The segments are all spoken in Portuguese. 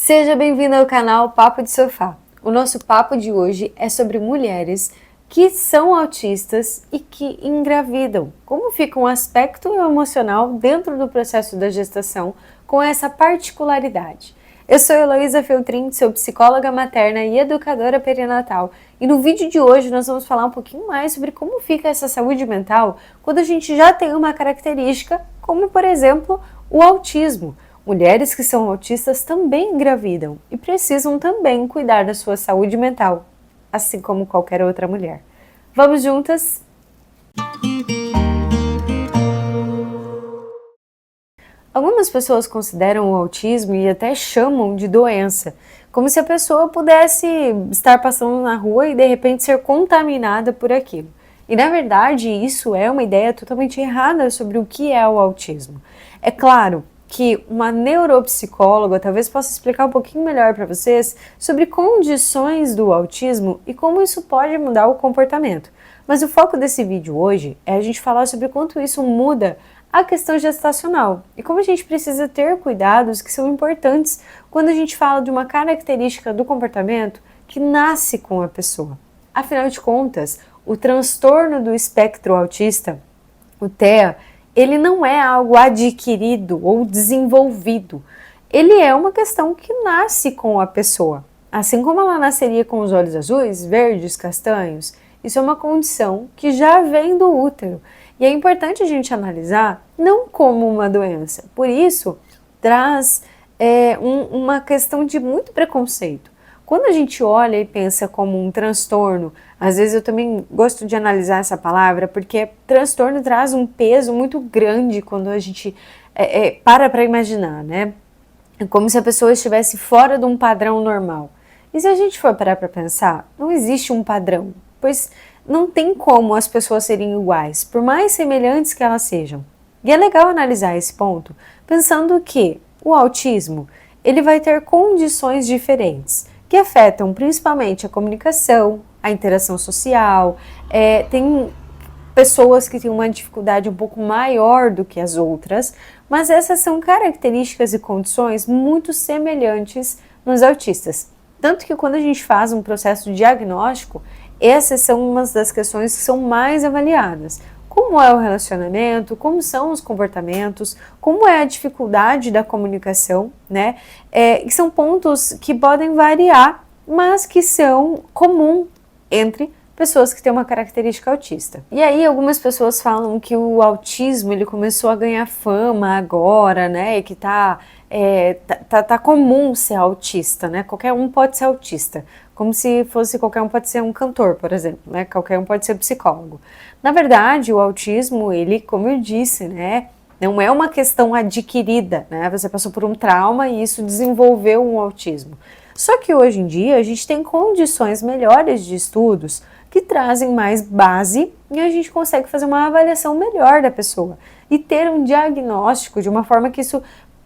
Seja bem-vindo ao canal Papo de Sofá. O nosso papo de hoje é sobre mulheres que são autistas e que engravidam. Como fica um aspecto emocional dentro do processo da gestação com essa particularidade? Eu sou Heloísa Feltrin, sou psicóloga materna e educadora perinatal. E no vídeo de hoje nós vamos falar um pouquinho mais sobre como fica essa saúde mental quando a gente já tem uma característica, como por exemplo o autismo. Mulheres que são autistas também engravidam e precisam também cuidar da sua saúde mental, assim como qualquer outra mulher. Vamos juntas? Algumas pessoas consideram o autismo e até chamam de doença, como se a pessoa pudesse estar passando na rua e de repente ser contaminada por aquilo. E na verdade isso é uma ideia totalmente errada sobre o que é o autismo. É claro que uma neuropsicóloga talvez possa explicar um pouquinho melhor para vocês sobre condições do autismo e como isso pode mudar o comportamento. Mas o foco desse vídeo hoje é a gente falar sobre quanto isso muda a questão gestacional e como a gente precisa ter cuidados que são importantes quando a gente fala de uma característica do comportamento que nasce com a pessoa. Afinal de contas, o transtorno do espectro autista, o TEA, ele não é algo adquirido ou desenvolvido. Ele é uma questão que nasce com a pessoa. Assim como ela nasceria com os olhos azuis, verdes, castanhos, isso é uma condição que já vem do útero. E é importante a gente analisar não como uma doença. Por isso, traz uma questão de muito preconceito. Quando a gente olha e pensa como um transtorno, às vezes eu também gosto de analisar essa palavra, porque transtorno traz um peso muito grande quando a gente para imaginar, né? É como se a pessoa estivesse fora de um padrão normal. E se a gente for parar para pensar, não existe um padrão, pois não tem como as pessoas serem iguais, por mais semelhantes que elas sejam. E é legal analisar esse ponto, pensando que o autismo, ele vai ter condições diferentes, que afetam principalmente a comunicação, a interação social, tem pessoas que têm uma dificuldade um pouco maior do que as outras, mas essas são características e condições muito semelhantes nos autistas. Tanto que quando a gente faz um processo diagnóstico, essas são umas das questões que são mais avaliadas. Como é o relacionamento, como são os comportamentos, como é a dificuldade da comunicação, né? Que são pontos que podem variar, mas que são comuns entre pessoas que têm uma característica autista. E aí algumas pessoas falam que o autismo ele começou a ganhar fama agora, né? E que tá comum ser autista, né? Qualquer um pode ser autista. Como se fosse qualquer um pode ser um cantor, por exemplo, né? Qualquer um pode ser psicólogo. Na verdade, o autismo, ele, como eu disse, né? Não é uma questão adquirida, né? Você passou por um trauma e isso desenvolveu um autismo. Só que hoje em dia a gente tem condições melhores de estudos que trazem mais base e a gente consegue fazer uma avaliação melhor da pessoa e ter um diagnóstico de uma forma que isso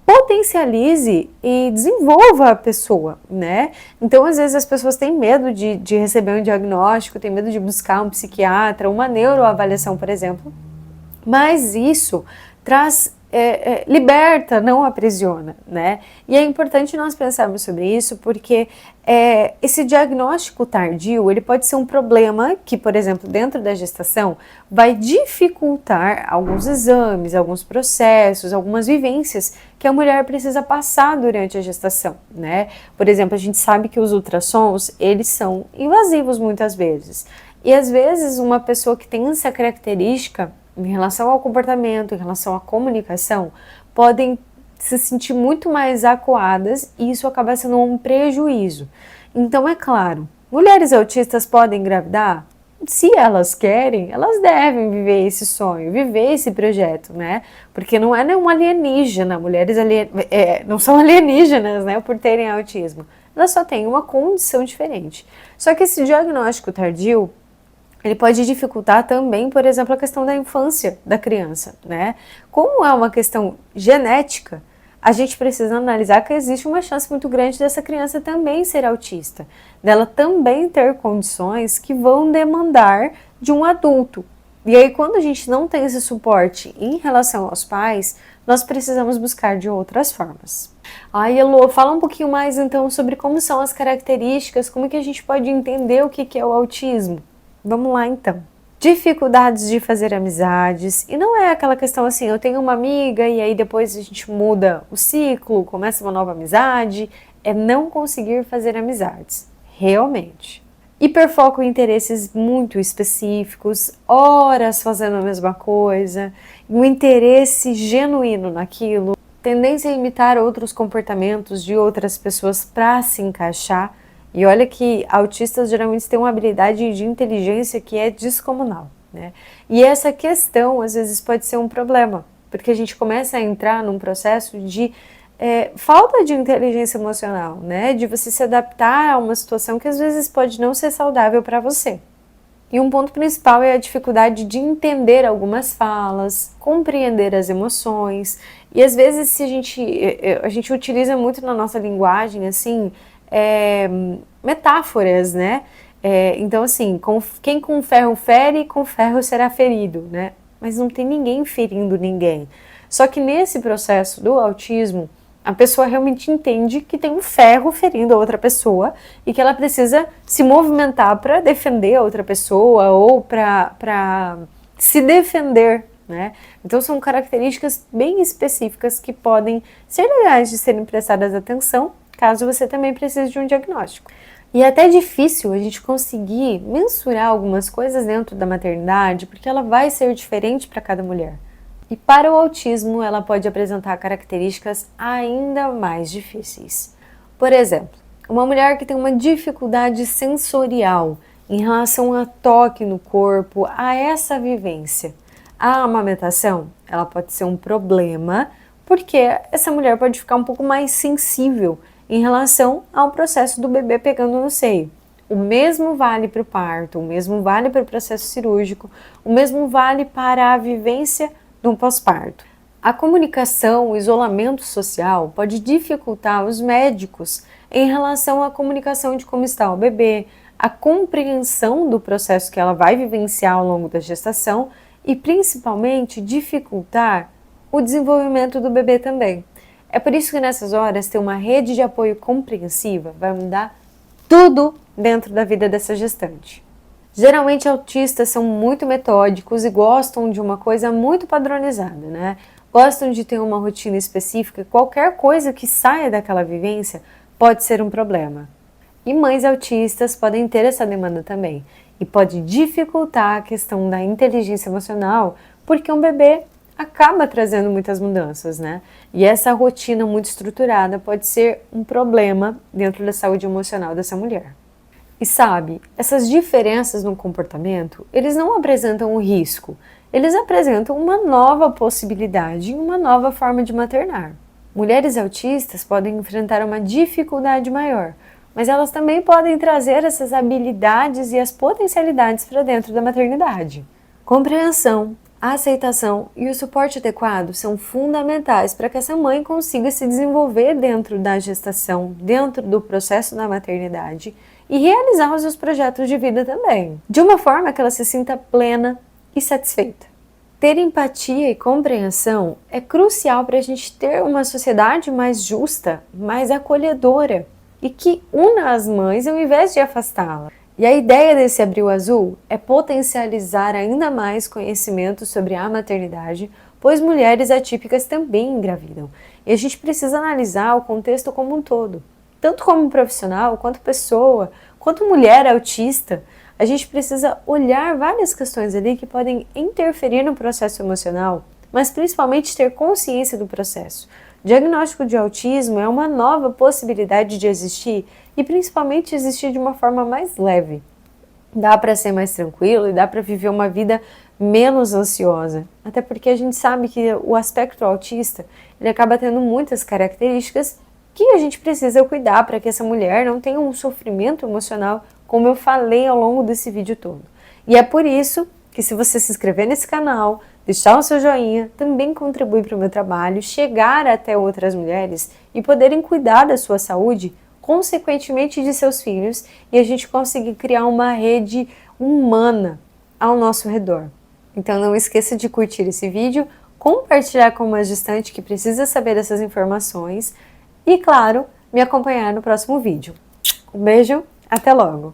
potencialize e desenvolva a pessoa, né? Então, às vezes, as pessoas têm medo de receber um diagnóstico, têm medo de buscar um psiquiatra, uma neuroavaliação, por exemplo, mas isso traz, liberta, não aprisiona, né? E é importante nós pensarmos sobre isso porque esse diagnóstico tardio, ele pode ser um problema que, por exemplo, dentro da gestação, vai dificultar alguns exames, alguns processos, algumas vivências que a mulher precisa passar durante a gestação, né? Por exemplo, a gente sabe que os ultrassons, eles são invasivos muitas vezes. E às vezes uma pessoa que tem essa característica em relação ao comportamento, em relação à comunicação, podem se sentir muito mais acuadas e isso acaba sendo um prejuízo. Então, é claro, mulheres autistas podem engravidar? Se elas querem, elas devem viver esse sonho, viver esse projeto, né? Porque não é nenhum alienígena, mulheres não são alienígenas, né, por terem autismo. Elas só têm uma condição diferente. Só que esse diagnóstico tardio, ele pode dificultar também, por exemplo, a questão da infância da criança, né? Como é uma questão genética, a gente precisa analisar que existe uma chance muito grande dessa criança também ser autista, dela também ter condições que vão demandar de um adulto. E aí, quando a gente não tem esse suporte em relação aos pais, nós precisamos buscar de outras formas. Aí, Elô, fala um pouquinho mais então sobre como são as características, como que a gente pode entender o que é o autismo. Vamos lá então. Dificuldades de fazer amizades, e não é aquela questão assim, eu tenho uma amiga e aí depois a gente muda o ciclo, começa uma nova amizade, é não conseguir fazer amizades, realmente. Hiperfoco em interesses muito específicos, horas fazendo a mesma coisa, um interesse genuíno naquilo, tendência a imitar outros comportamentos de outras pessoas para se encaixar. E olha que autistas geralmente têm uma habilidade de inteligência que é descomunal, né? E essa questão às vezes pode ser um problema, porque a gente começa a entrar num processo de falta de inteligência emocional, né? De você se adaptar a uma situação que às vezes pode não ser saudável para você. E um ponto principal é a dificuldade de entender algumas falas, compreender as emoções. E às vezes se a gente utiliza muito na nossa linguagem assim metáforas, né? Então assim, quem com ferro fere, com ferro será ferido, né? Mas não tem ninguém ferindo ninguém. Só que nesse processo do autismo, a pessoa realmente entende que tem um ferro ferindo a outra pessoa e que ela precisa se movimentar para defender a outra pessoa ou para se defender, né? Então são características bem específicas que podem ser legais de serem prestadas atenção, caso você também precise de um diagnóstico. E é até difícil a gente conseguir mensurar algumas coisas dentro da maternidade, porque ela vai ser diferente para cada mulher. E para o autismo, ela pode apresentar características ainda mais difíceis. Por exemplo, uma mulher que tem uma dificuldade sensorial em relação a toque no corpo, a essa vivência. A amamentação, ela pode ser um problema, porque essa mulher pode ficar um pouco mais sensível em relação ao processo do bebê pegando no seio. O mesmo vale para o parto, o mesmo vale para o processo cirúrgico, o mesmo vale para a vivência no pós-parto. A comunicação, o isolamento social pode dificultar os médicos em relação à comunicação de como está o bebê, a compreensão do processo que ela vai vivenciar ao longo da gestação e principalmente dificultar o desenvolvimento do bebê também. É por isso que nessas horas ter uma rede de apoio compreensiva vai mudar tudo dentro da vida dessa gestante. Geralmente autistas são muito metódicos e gostam de uma coisa muito padronizada, né? Gostam de ter uma rotina específica e qualquer coisa que saia daquela vivência pode ser um problema. E mães autistas podem ter essa demanda também e pode dificultar a questão da inteligência emocional porque um bebê acaba trazendo muitas mudanças, né? E essa rotina muito estruturada pode ser um problema dentro da saúde emocional dessa mulher. E sabe, essas diferenças no comportamento, eles não apresentam um risco, eles apresentam uma nova possibilidade e uma nova forma de maternar. Mulheres autistas podem enfrentar uma dificuldade maior, mas elas também podem trazer essas habilidades e as potencialidades para dentro da maternidade. Compreensão, a aceitação e o suporte adequado são fundamentais para que essa mãe consiga se desenvolver dentro da gestação, dentro do processo da maternidade e realizar os seus projetos de vida também, de uma forma que ela se sinta plena e satisfeita. Ter empatia e compreensão é crucial para a gente ter uma sociedade mais justa, mais acolhedora e que una as mães ao invés de afastá-las. E a ideia desse Abril Azul é potencializar ainda mais conhecimento sobre a maternidade, pois mulheres atípicas também engravidam. E a gente precisa analisar o contexto como um todo. Tanto como profissional, quanto pessoa, quanto mulher autista, a gente precisa olhar várias questões ali que podem interferir no processo emocional, mas principalmente ter consciência do processo. Diagnóstico de autismo é uma nova possibilidade de existir e principalmente existir de uma forma mais leve. Dá para ser mais tranquilo e dá para viver uma vida menos ansiosa. Até porque a gente sabe que o aspecto autista, ele acaba tendo muitas características que a gente precisa cuidar para que essa mulher não tenha um sofrimento emocional, como eu falei ao longo desse vídeo todo. E é por isso que se você se inscrever nesse canal, deixar o seu joinha, também contribui para o meu trabalho, chegar até outras mulheres e poderem cuidar da sua saúde, consequentemente de seus filhos, e a gente conseguir criar uma rede humana ao nosso redor. Então não esqueça de curtir esse vídeo, compartilhar com uma gestante que precisa saber dessas informações e, claro, me acompanhar no próximo vídeo. Um beijo, até logo!